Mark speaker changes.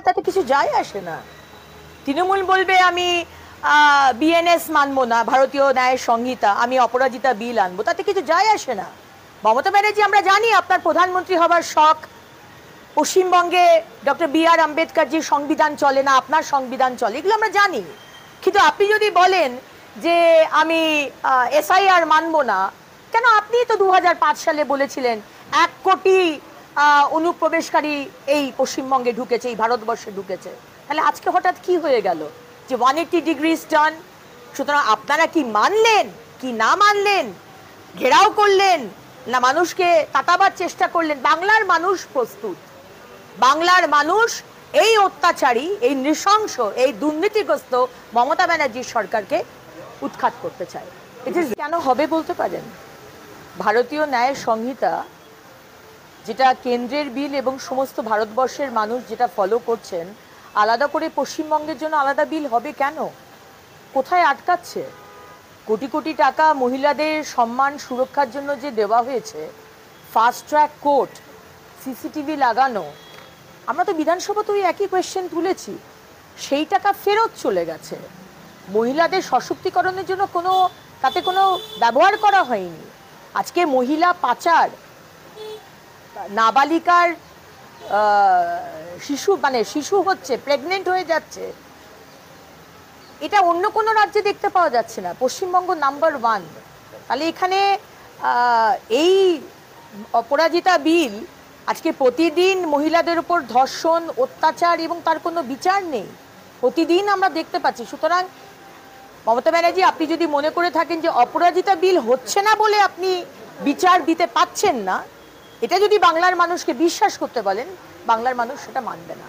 Speaker 1: তাতে কিছু যায় আসে না। তৃণমূল বলবে আমি বিএনএস মানবো না, ভারতীয় ন্যায় সংহিতা, আমি অপরাজিতা বিল আনবো, তাতে কিছু যায় আসে না। মমতা ব্যানার্জি, আমরা জানি আপনার প্রধানমন্ত্রী হবার শখ, পশ্চিমবঙ্গে ডক্টর বি.আর. আম্বেদকরজির সংবিধান চলে না, আপনার সংবিধান চলে, এগুলো আমরা জানি। কিন্তু আপনি যদি বলেন যে আমি এসআইআর মানবো না, কেন? আপনি তো 2005 সালে বলেছিলেন 1 কোটি অনুপ্রবেশকারী এই পশ্চিমবঙ্গে ঢুকেছে, এই ভারতবর্ষে ঢুকেছে। তাহলে আজকে হঠাৎ কি হয়ে গেল যে 180 ডিগ্রিজ টার্ন? সুতরাং আপনারা কি মানলেন কি না মানলেন, ঘেরাও করলেন না মানুষকে তাতাবার চেষ্টা করলেন? বাংলার মানুষ প্রস্তুত। বাংলার মানুষ এই অত্যাচারী, এই নৃশংস, এই দুর্নীতিগ্রস্ত মমতা ব্যানার্জির সরকারকে উৎখাত করতে চায়। এটা কেন হবে বলতে পারেন? ভারতীয় ন্যায় সংহিতা, যেটা কেন্দ্রের বিল এবং সমস্ত ভারতবর্ষের মানুষ যেটা ফলো করছেন, আলাদা করে পশ্চিমবঙ্গের জন্য আলাদা বিল হবে কেন? কোথায় আটকাচ্ছে? কোটি কোটি টাকা মহিলাদের সম্মান সুরক্ষার জন্য যে দেওয়া হয়েছে, ফাস্ট ট্র্যাক কোর্ট, সিসিটিভি লাগানো, আমরা তো বিধানসভা তো একই কোয়েশ্চেন তুলেছি, সেই টাকা ফেরত চলে গেছে। মহিলাদের সশক্তিকরণের জন্য তাতে কোনো ব্যবহার করা হয়নি। আজকে মহিলা পাচার, নাবালিকার শিশু হচ্ছে, প্রেগনেন্ট হয়ে যাচ্ছে, এটা অন্য কোনো রাজ্যে দেখতে পাওয়া যাচ্ছে না, পশ্চিমবঙ্গ নাম্বার 1। তাহলে এখানে এই অপরাজিতা বিল আজকে প্রতিদিন মহিলাদের উপর ধর্ষণ, অত্যাচার এবং তার কোনো বিচার নেই, প্রতিদিন আমরা দেখতে পাচ্ছি। সুতরাং মমতা ব্যানার্জি, আপনি যদি মনে করে থাকেন যে অপরাজিতা বিল হচ্ছে না বলে আপনি বিচার দিতে পাচ্ছেন না, এটা যদি বাংলার মানুষকে বিশ্বাস করতে বলেন, বাংলার মানুষ সেটা মানবে না।